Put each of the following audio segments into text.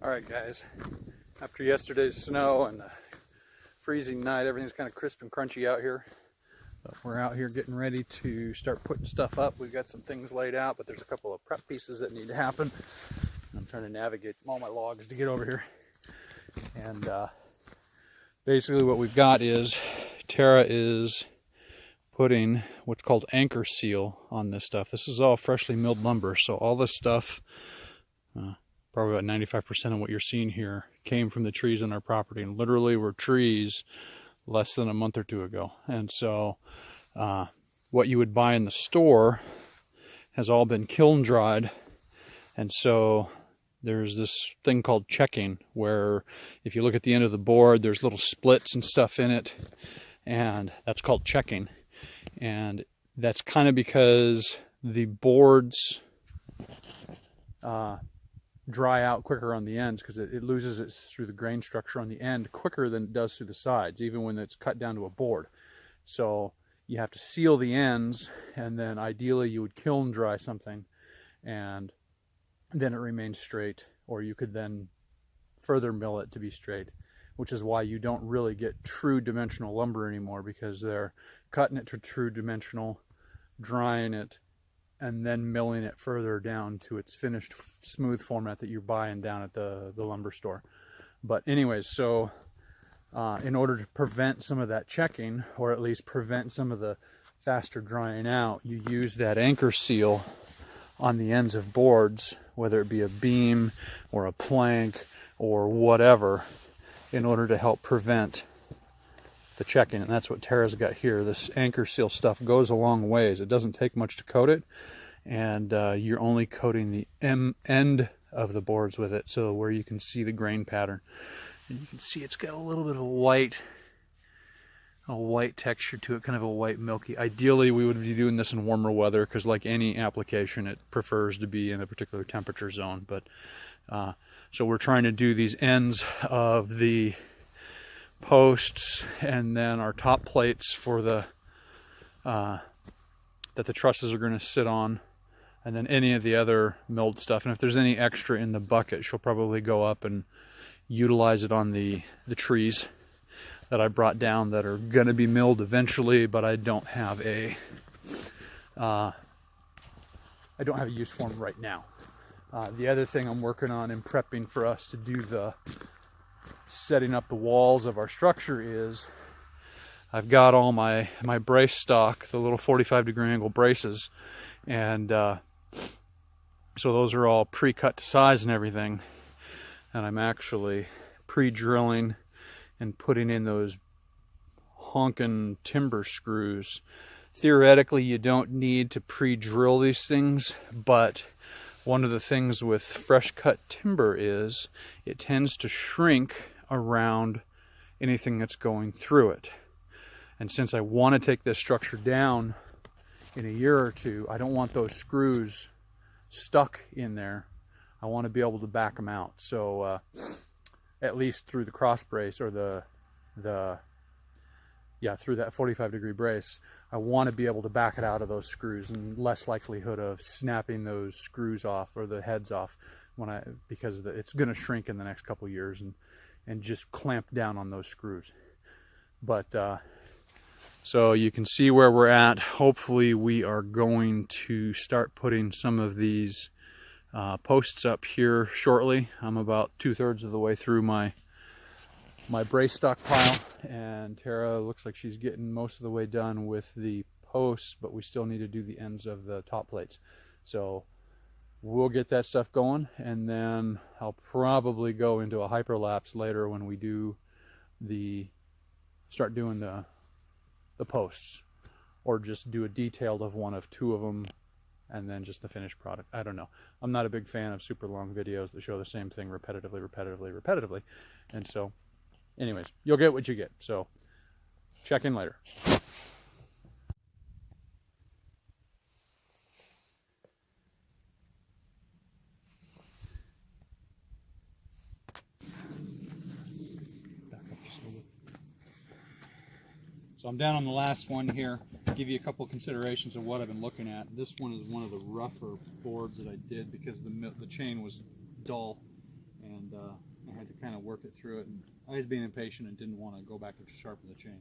Alright guys, after yesterday's snow and the freezing night, everything's kind of crisp and crunchy out here. But we're out here getting ready to start putting stuff up. We've got some things laid out, but there's a couple of prep pieces that need to happen. I'm trying to navigate all my logs to get over here. And basically what we've got is Tara is putting what's called anchor seal on this stuff. This is all freshly milled lumber, so all this stuff, probably about 95% of what you're seeing here, came from the trees on our property, and literally were trees less than a month or two ago. And so what you would buy in the store has all been kiln dried, and so there's this thing called checking, where if you look at the end of the board, there's little splits and stuff in it, and that's called checking. And that's kind of because the boards dry out quicker on the ends, because it loses its through the grain structure on the end quicker than it does through the sides, even when it's cut down to a board. So you have to seal the ends, and then ideally you would kiln dry something, and then it remains straight, or you could then further mill it to be straight, which is why you don't really get true dimensional lumber anymore, because they're cutting it to true dimensional, drying it, and then milling it further down to its finished smooth format that you're buying down at the lumber store. But anyways, so in order to prevent some of that checking, or at least prevent some of the faster drying out, you use that anchor seal on the ends of boards, whether it be a beam or a plank or whatever, in order to help prevent the checking. And that's what Tara's got here. This anchor seal stuff goes a long ways. It doesn't take much to coat it, and you're only coating the end of the boards with it, so where you can see the grain pattern. And you can see it's got a little bit of a white texture to it, kind of a white milky. Ideally we would be doing this in warmer weather, because like any application, it prefers to be in a particular temperature zone. But so we're trying to do these ends of the posts, and then our top plates for the that the trusses are going to sit on, and then any of the other milled stuff. And if there's any extra in the bucket, she'll probably go up and utilize it on the trees that I brought down that are going to be milled eventually, but I don't have a use for them right now. The other thing I'm working on and prepping for us to do the setting up the walls of our structure is, I've got all my brace stock, the little 45-degree angle braces, and so those are all pre-cut to size and everything, and I'm actually pre-drilling and putting in those honkin' timber screws. Theoretically, you don't need to pre-drill these things, but one of the things with fresh cut timber is it tends to shrink around anything that's going through it. And since I want to take this structure down in a year or two, I don't want those screws stuck in there. I want to be able to back them out. So at least through the cross brace, or through that 45-degree brace, I want to be able to back it out of those screws, and less likelihood of snapping those screws off or the heads off because it's going to shrink in the next couple of years, and just clamp down on those screws. But so you can see where we're at. Hopefully we are going to start putting some of these posts up here shortly. I'm about 2/3 of the way through my brace stock pile, and Tara looks like she's getting most of the way done with the posts, but we still need to do the ends of the top plates. So we'll get that stuff going, and then I'll probably go into a hyperlapse later when we start doing the posts, or just do a detailed of one of two of them, and then just the finished product. I don't know. I'm not a big fan of super long videos that show the same thing repetitively. And so anyways, you'll get what you get. So check in later. So I'm down on the last one here. I'll give you a couple of considerations of what I've been looking at. This one is one of the rougher boards that I did because the chain was dull and I had to kind of work it through it. And I was being impatient and didn't want to go back and sharpen the chain.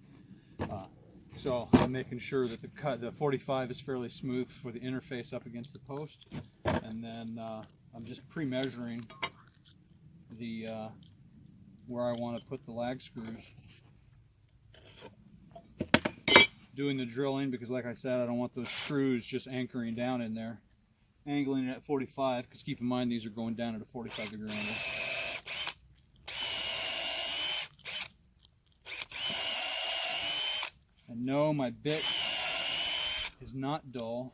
So I'm making sure that the 45 is fairly smooth for the interface up against the post, and then I'm just pre-measuring the where I want to put the lag screws. Doing the drilling because, like I said, I don't want those screws just anchoring down in there. Angling it at 45, because keep in mind these are going down at a 45-degree angle. And no, my bit is not dull.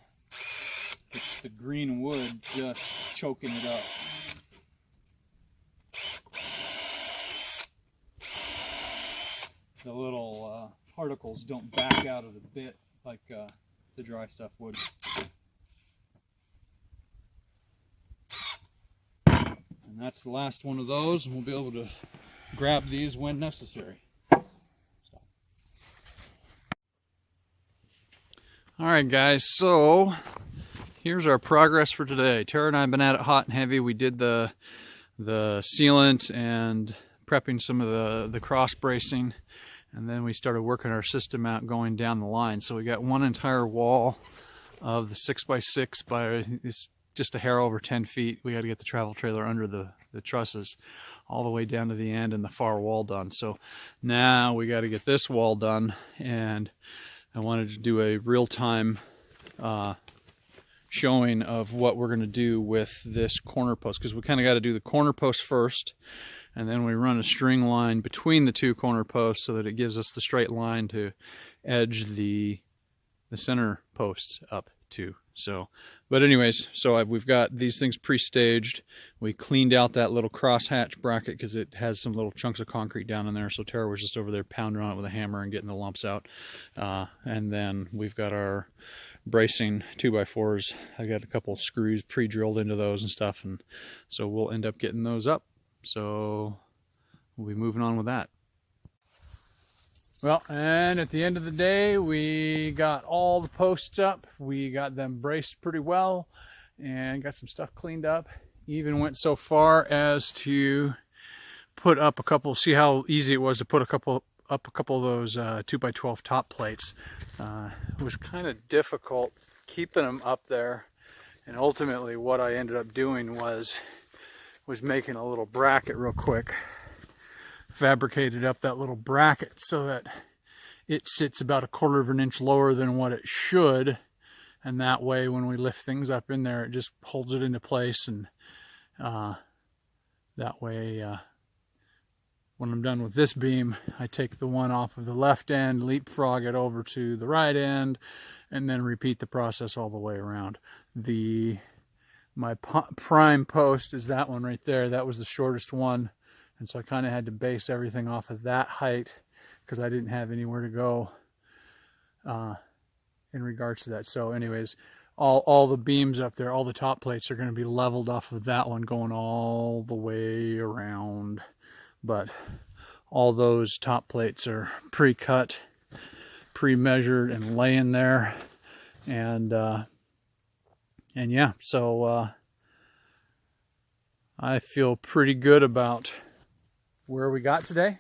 It's the green wood just choking it up. The little particles don't back out of the bit like the dry stuff would. And that's the last one of those, and we'll be able to grab these when necessary. Alright guys, so here's our progress for today. Tara and I have been at it hot and heavy. We did the sealant and prepping some of the cross bracing, and then we started working our system out going down the line. So we got one entire wall of the 6x6 by it's just a hair over 10 feet. We got to get the travel trailer under the trusses all the way down to the end and the far wall done. So now we got to get this wall done, and I wanted to do a real-time showing of what we're going to do with this corner post, because we kind of got to do the corner post first, and then we run a string line between the two corner posts so that it gives us the straight line to edge the center posts up to. So, but anyways, so we've got these things pre-staged. We cleaned out that little crosshatch bracket because it has some little chunks of concrete down in there. So Tara was just over there pounding on it with a hammer and getting the lumps out. And then we've got our bracing 2x4s. I got a couple screws pre-drilled into those and stuff, and so we'll end up getting those up. So we'll be moving on with that. Well, and at the end of the day, we got all the posts up. We got them braced pretty well and got some stuff cleaned up. Even went so far as to put up a couple, see how easy it was to put up a couple of those 2x12 top plates. It was kind of difficult keeping them up there, and ultimately what I ended up doing was making a little bracket real quick. Fabricated up that little bracket so that it sits about 1/4 of an inch lower than what it should, and that way when we lift things up in there it just holds it into place, and that way when I'm done with this beam I take the one off of the left end, leapfrog it over to the right end, and then repeat the process all the way around. My prime post is that one right there. That was the shortest one. And so I kind of had to base everything off of that height because I didn't have anywhere to go in regards to that. So anyways, all the beams up there, all the top plates are going to be leveled off of that one going all the way around. But all those top plates are pre-cut, pre-measured, and laying there. And yeah, so I feel pretty good about where we got today,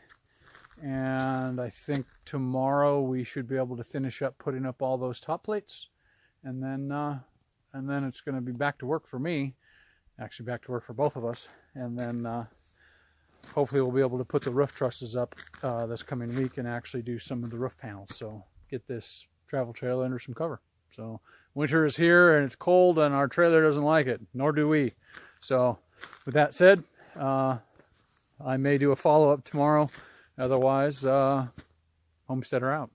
and I think tomorrow we should be able to finish up putting up all those top plates, and then it's going to be back to work for me, actually back to work for both of us, and then hopefully we'll be able to put the roof trusses up this coming week and actually do some of the roof panels, so get this travel trailer under some cover. So winter is here and it's cold and our trailer doesn't like it, nor do we. So with that said, I may do a follow-up tomorrow. Otherwise, homesteader out.